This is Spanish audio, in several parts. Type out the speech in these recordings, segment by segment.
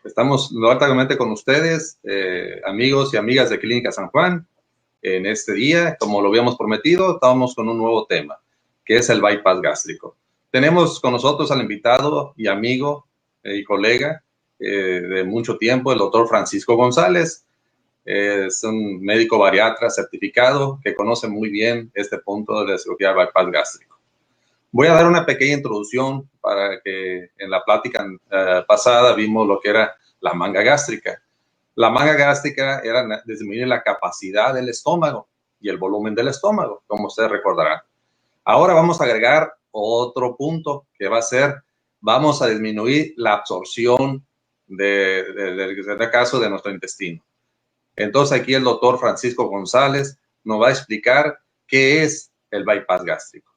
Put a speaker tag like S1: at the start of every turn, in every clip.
S1: Estamos nuevamente con ustedes, amigos y amigas de Clínica San Juan. En este día, como lo habíamos prometido, estamos con un nuevo tema, que es el bypass gástrico. Tenemos con nosotros al invitado y amigo y colega de mucho tiempo, el doctor Francisco González. Es un médico bariatra certificado que conoce muy bien este punto de la cirugía bypass gástrico. Voy a dar una pequeña introducción para que en la plática pasada vimos lo que era la manga gástrica. La manga gástrica era disminuir la capacidad del estómago y el volumen del estómago, como ustedes recordarán. Ahora vamos a agregar otro punto que va a ser, vamos a disminuir la absorción del caso de nuestro intestino. Entonces aquí el doctor Francisco González nos va a explicar qué es el bypass gástrico.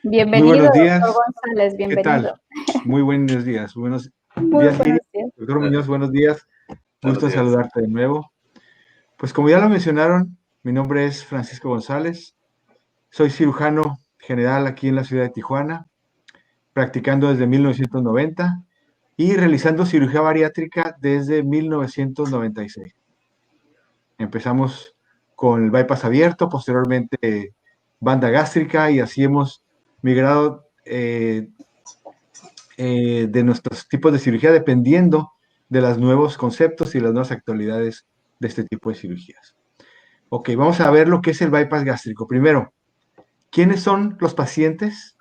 S2: Bienvenido,
S3: muy buenos días,
S2: doctor González, bienvenido.
S3: ¿Qué tal? Muy buenos días. Buenos
S2: días,
S3: doctor Muñoz, buenos días. Gusto saludarte de nuevo. Pues como ya lo mencionaron, mi nombre es Francisco González. Soy cirujano general aquí en la ciudad de Tijuana, practicando desde 1990 y realizando cirugía bariátrica desde 1996. Empezamos con el bypass abierto, posteriormente banda gástrica, y así hemos migrado de nuestros tipos de cirugía dependiendo de los nuevos conceptos y las nuevas actualidades de este tipo de cirugías. Ok, vamos a ver lo que es el bypass gástrico. Primero, ¿quiénes son los pacientes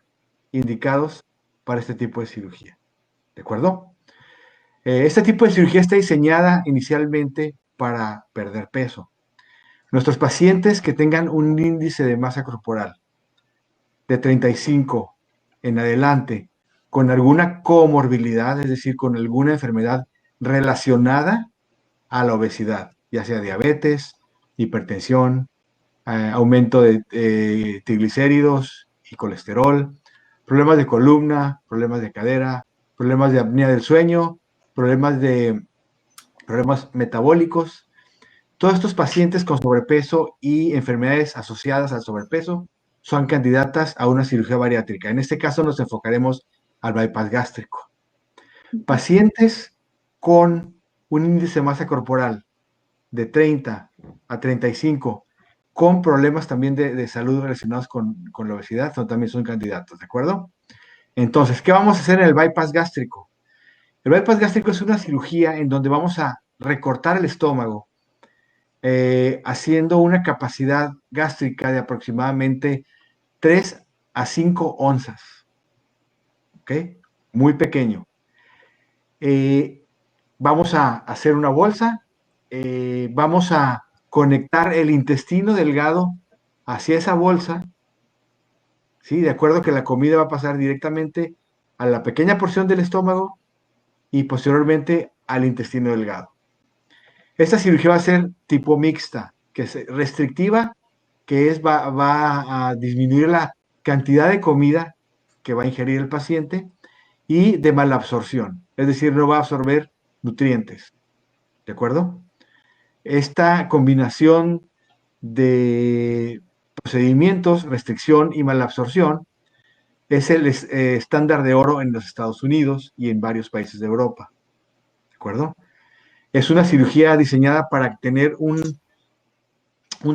S3: indicados para este tipo de cirugía? ¿De acuerdo? Este tipo de cirugía está diseñada inicialmente para perder peso. Nuestros pacientes que tengan un índice de masa corporal de 35 en adelante, con alguna comorbilidad, es decir, con alguna enfermedad relacionada a la obesidad, ya sea diabetes, hipertensión, aumento de triglicéridos y colesterol, problemas de columna, problemas de cadera, problemas de apnea del sueño, problemas metabólicos. Todos estos pacientes con sobrepeso y enfermedades asociadas al sobrepeso son candidatas a una cirugía bariátrica. En este caso nos enfocaremos al bypass gástrico. Pacientes con un índice de masa corporal de 30 a 35, con problemas también de salud relacionados con la obesidad, también son candidatos, ¿de acuerdo? Entonces, ¿qué vamos a hacer en el bypass gástrico? El bypass gástrico es una cirugía en donde vamos a recortar el estómago, haciendo una capacidad gástrica de aproximadamente 3 a 5 onzas. ¿Ok? Muy pequeño. Vamos a hacer una bolsa. Vamos a conectar el intestino delgado hacia esa bolsa. ¿Sí? De acuerdo que la comida va a pasar directamente a la pequeña porción del estómago y posteriormente al intestino delgado. Esta cirugía va a ser tipo mixta, que es restrictiva, que va a disminuir la cantidad de comida que va a ingerir el paciente, y de malabsorción, es decir, no va a absorber nutrientes. ¿De acuerdo? Esta combinación de procedimientos, restricción y malabsorción, es el estándar de oro en los Estados Unidos y en varios países de Europa. ¿De acuerdo? Es una cirugía diseñada para tener un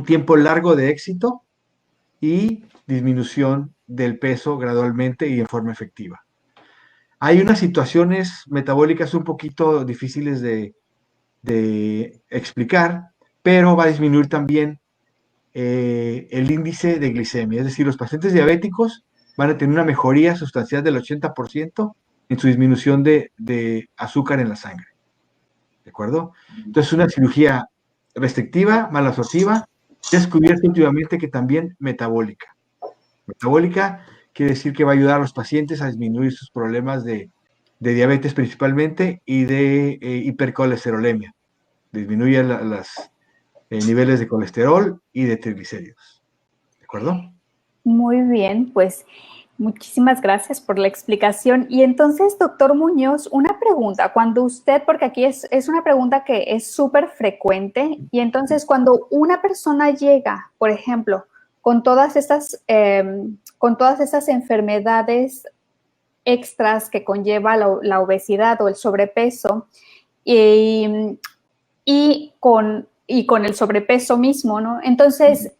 S3: tiempo largo de éxito y disminución del peso gradualmente y en forma efectiva. Hay unas situaciones metabólicas un poquito difíciles de explicar, pero va a disminuir también el índice de glicemia. Es decir, los pacientes diabéticos van a tener una mejoría sustancial del 80% en su disminución de azúcar en la sangre. ¿De acuerdo? Entonces, una cirugía restrictiva, malabsortiva, descubierto últimamente que también metabólica. Metabólica quiere decir que va a ayudar a los pacientes a disminuir sus problemas de diabetes principalmente y de hipercolesterolemia. Disminuye los niveles de colesterol y de triglicéridos. ¿De acuerdo?
S2: Muy bien, pues muchísimas gracias por la explicación. Y entonces, doctor Muñoz, una pregunta. Cuando usted, porque aquí es una pregunta que es súper frecuente, y entonces cuando una persona llega, por ejemplo, con todas estas enfermedades extras que conlleva la obesidad o el sobrepeso y con el sobrepeso mismo, ¿no? Entonces,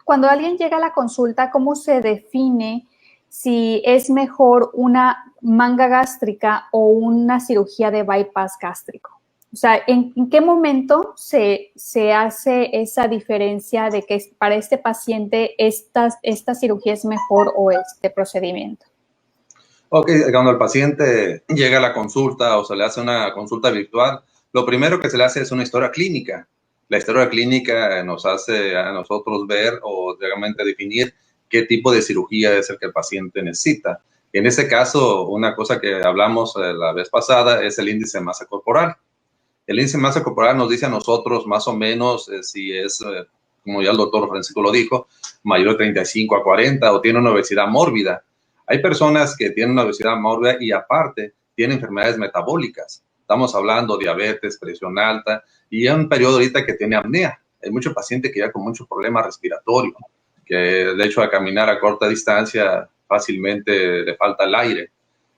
S2: cuando alguien llega a la consulta, cómo se define si es mejor una manga gástrica o una cirugía de bypass gástrico? O sea, ¿en qué momento se hace esa diferencia de que para este paciente esta cirugía es mejor o este procedimiento?
S1: Ok, cuando el paciente llega a la consulta o se le hace una consulta virtual, lo primero que se le hace es una historia clínica. La historia clínica nos hace a nosotros ver o realmente definir qué tipo de cirugía es el que el paciente necesita. En este caso, una cosa que hablamos la vez pasada es el índice de masa corporal. El índice de masa corporal nos dice a nosotros más o menos si es, como ya el doctor Francisco lo dijo, mayor de 35 a 40 o tiene una obesidad mórbida. Hay personas que tienen una obesidad mórbida y aparte tienen enfermedades metabólicas. Estamos hablando de diabetes, presión alta y hay un periodo ahorita que tiene apnea. Hay muchos pacientes que ya con muchos problemas respiratorios, que el hecho de caminar a corta distancia fácilmente le falta el aire.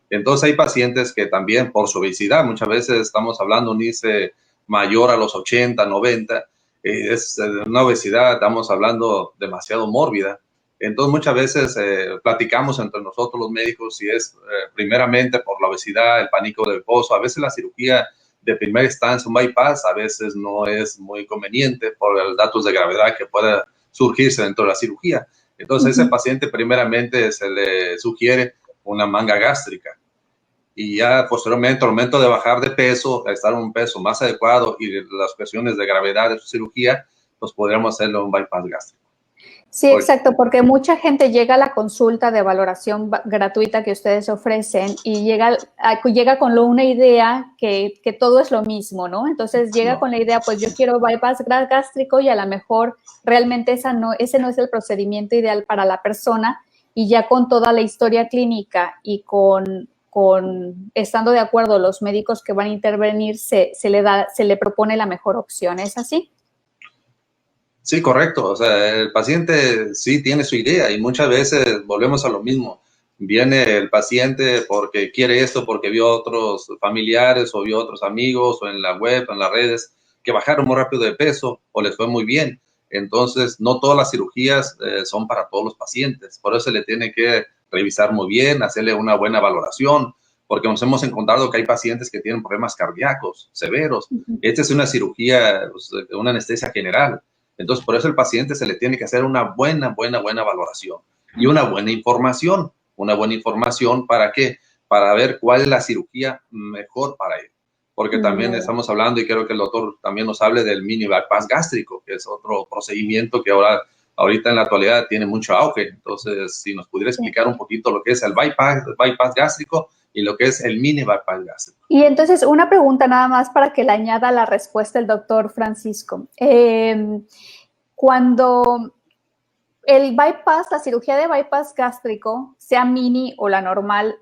S1: Entonces hay pacientes que también por su obesidad, muchas veces estamos hablando de un índice mayor a los 80, 90, es una obesidad, estamos hablando demasiado mórbida. Entonces muchas veces platicamos entre nosotros los médicos si es primeramente por la obesidad, el pánico del pozo, a veces la cirugía de primera instancia, un bypass, a veces no es muy conveniente por los datos de gravedad que pueda surgirse dentro de la cirugía. Entonces a ese paciente primeramente se le sugiere una manga gástrica. Y ya posteriormente, al momento de bajar de peso, estar en un peso más adecuado y las cuestiones de gravedad de su cirugía, pues podríamos hacerle un bypass gástrico.
S2: Sí, exacto, porque mucha gente llega a la consulta de valoración gratuita que ustedes ofrecen y llega con una idea que todo es lo mismo, ¿no? Entonces llega con la idea, pues yo quiero bypass gástrico y a lo mejor realmente ese no es el procedimiento ideal para la persona y ya con toda la historia clínica y con estando de acuerdo los médicos que van a intervenir, se le propone la mejor opción, ¿es así?
S1: Sí, correcto. O sea, el paciente sí tiene su idea y muchas veces volvemos a lo mismo. Viene el paciente porque quiere esto, porque vio otros familiares o vio otros amigos o en la web, en las redes, que bajaron muy rápido de peso o les fue muy bien. Entonces, no todas las cirugías son para todos los pacientes. Por eso se le tiene que revisar muy bien, hacerle una buena valoración, porque nos hemos encontrado que hay pacientes que tienen problemas cardíacos severos. Esta es una cirugía, pues, una anestesia general. Entonces, por eso el paciente se le tiene que hacer una buena valoración y una buena información. Una buena información, ¿para qué? Para ver cuál es la cirugía mejor para él. Porque también estamos hablando, y creo que el doctor también nos hable del mini bypass gástrico, que es otro procedimiento que ahorita en la actualidad tiene mucho auge. Entonces, si nos pudiera explicar un poquito lo que es el bypass gástrico y lo que es el mini bypass gástrico.
S2: Y entonces, una pregunta nada más para que le añada la respuesta el doctor Francisco. Cuando el bypass, la cirugía de bypass gástrico, sea mini o la normal,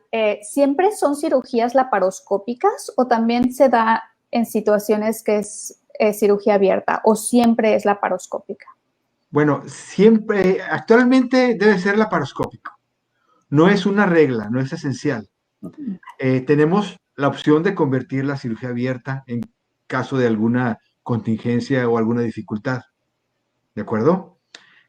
S2: ¿siempre son cirugías laparoscópicas o también se da en situaciones que es cirugía abierta o siempre es laparoscópica?
S3: Bueno, siempre, actualmente debe ser laparoscópico. No es una regla, no es esencial. Tenemos la opción de convertir la cirugía abierta en caso de alguna contingencia o alguna dificultad. ¿De acuerdo?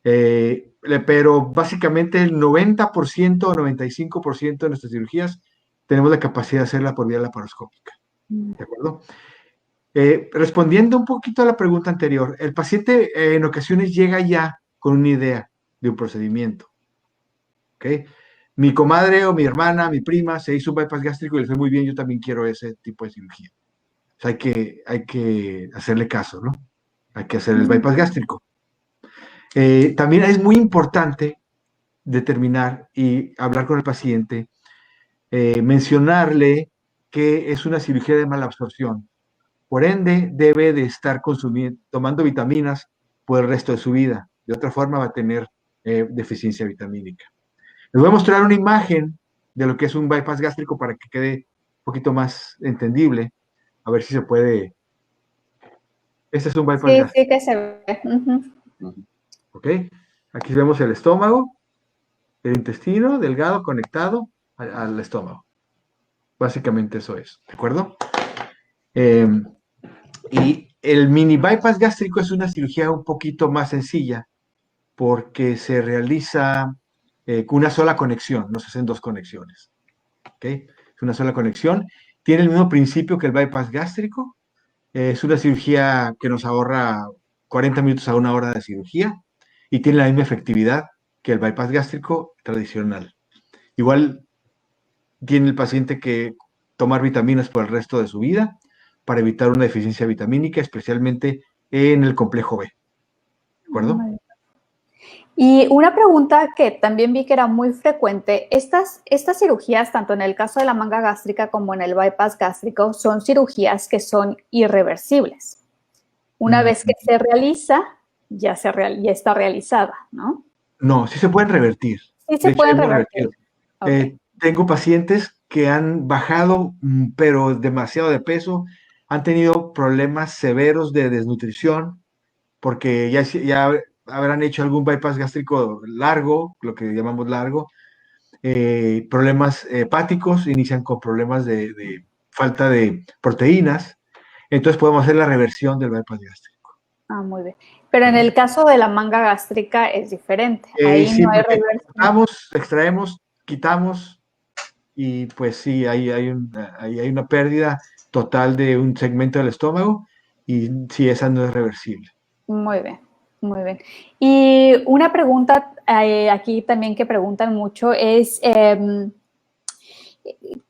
S3: Pero básicamente el 90% o 95% de nuestras cirugías tenemos la capacidad de hacerla por vía laparoscópica. ¿De acuerdo? Respondiendo un poquito a la pregunta anterior, el paciente en ocasiones llega ya con una idea de un procedimiento. ¿Ok? Mi comadre o mi hermana, mi prima se hizo un bypass gástrico y le fue muy bien, yo también quiero ese tipo de cirugía. O sea, hay que hacerle caso, ¿no? Hay que hacer el bypass gástrico. También es muy importante determinar y hablar con el paciente, mencionarle que es una cirugía de mala absorción. Por ende, debe de estar tomando vitaminas por el resto de su vida. De otra forma, va a tener deficiencia vitamínica. Les voy a mostrar una imagen de lo que es un bypass gástrico para que quede un poquito más entendible. A ver si se puede. Este es un bypass gástrico.
S2: Sí, que se ve.
S3: ¿Ok? Aquí vemos el estómago, el intestino delgado conectado al estómago. Básicamente eso es, ¿de acuerdo? Y el mini bypass gástrico es una cirugía un poquito más sencilla porque se realiza con una sola conexión, no se hacen dos conexiones. ¿Ok? Es una sola conexión. Tiene el mismo principio que el bypass gástrico. Es una cirugía que nos ahorra 40 minutos a una hora de cirugía y tiene la misma efectividad que el bypass gástrico tradicional. Igual tiene el paciente que tomar vitaminas por el resto de su vida para evitar una deficiencia vitamínica, especialmente en el complejo B. ¿De acuerdo?
S2: Y una pregunta que también vi que era muy frecuente, estas cirugías, tanto en el caso de la manga gástrica como en el bypass gástrico, son cirugías que son irreversibles. Una vez que se realiza, ya está realizada, ¿no?
S3: No, sí se pueden revertir.
S2: Sí se pueden revertir.
S3: Okay. Tengo pacientes que han bajado, pero demasiado de peso, han tenido problemas severos de desnutrición, porque ya habrán hecho algún bypass gástrico largo, lo que llamamos largo, problemas hepáticos, inician con problemas de falta de proteínas, entonces podemos hacer la reversión del bypass gástrico.
S2: Ah, muy bien. Pero en el caso de la manga gástrica es diferente. Ahí
S3: sí,
S2: no hay reversión.
S3: Extraemos, quitamos y pues sí, hay una pérdida total de un segmento del estómago y sí, esa no es reversible.
S2: Muy bien, muy bien. Y una pregunta aquí también que preguntan mucho es,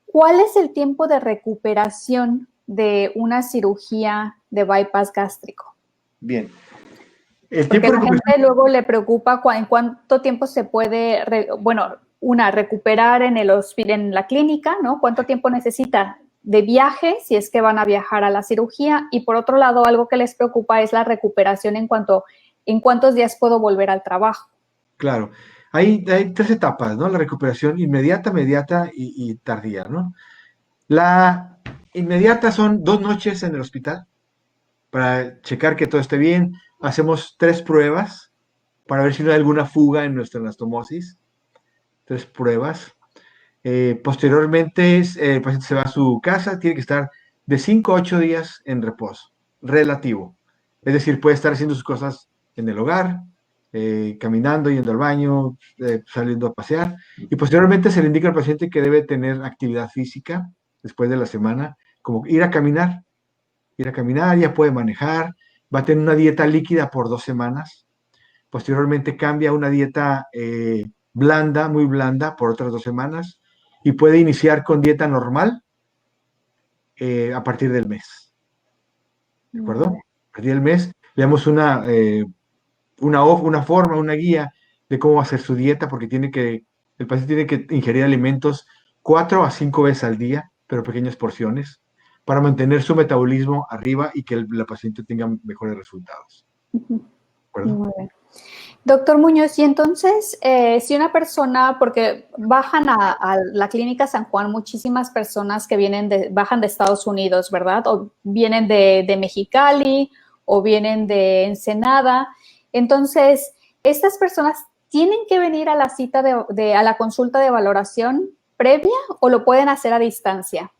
S2: ¿cuál es el tiempo de recuperación de una cirugía de bypass gástrico?
S3: Bien.
S2: Porque la gente luego le preocupa en cuánto tiempo se puede, recuperar en la clínica, ¿no? ¿Cuánto tiempo necesita de viaje si es que van a viajar a la cirugía? Y por otro lado, algo que les preocupa es la recuperación en cuántos días puedo volver al trabajo.
S3: Claro. Hay tres etapas, ¿no? La recuperación inmediata, mediata y tardía, ¿no? La inmediata son 2 noches en el hospital para checar que todo esté bien. Hacemos 3 pruebas para ver si no hay alguna fuga en nuestra anastomosis. 3 pruebas. Posteriormente, el paciente se va a su casa, tiene que estar de 5 a 8 días en reposo, relativo. Es decir, puede estar haciendo sus cosas en el hogar, caminando, yendo al baño, saliendo a pasear. Y posteriormente se le indica al paciente que debe tener actividad física después de la semana, como ir a caminar, ya puede manejar, va a tener una dieta líquida por 2 semanas. Posteriormente cambia a una dieta blanda, muy blanda, por otras 2 semanas y puede iniciar con dieta normal a partir del mes. ¿De acuerdo? A partir del mes le damos una forma, una guía de cómo hacer su dieta, porque el paciente tiene que ingerir alimentos 4 a 5 veces al día, pero pequeñas porciones, para mantener su metabolismo arriba y que la paciente tenga mejores resultados. ¿De acuerdo?
S2: Muy bien. Doctor Muñoz, y entonces, si una persona, porque bajan a la Clínica San Juan muchísimas personas que bajan de Estados Unidos, ¿verdad? O vienen de Mexicali o vienen de Ensenada. Entonces, ¿estas personas tienen que venir a la cita a la consulta de valoración previa o lo pueden hacer a distancia?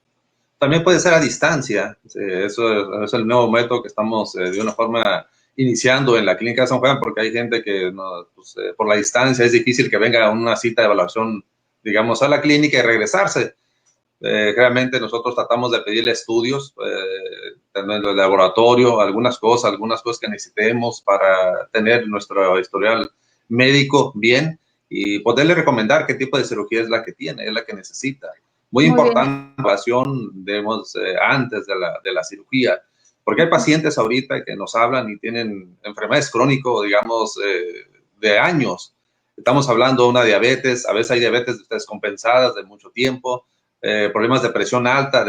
S1: También puede ser a distancia. Eso es el nuevo método que estamos de una forma iniciando en la Clínica de San Juan, porque hay gente que por la distancia es difícil que venga a una cita de evaluación, digamos, a la clínica y regresarse. Realmente nosotros tratamos de pedirle estudios, en el laboratorio, algunas cosas que necesitemos para tener nuestro historial médico bien y poderle recomendar qué tipo de cirugía es la que tiene, es la que necesita. Muy importante la evaluación, antes de la cirugía, porque hay pacientes ahorita que nos hablan y tienen enfermedades crónicas, digamos, de años. Estamos hablando de una diabetes, a veces hay diabetes descompensadas de mucho tiempo, problemas de presión alta,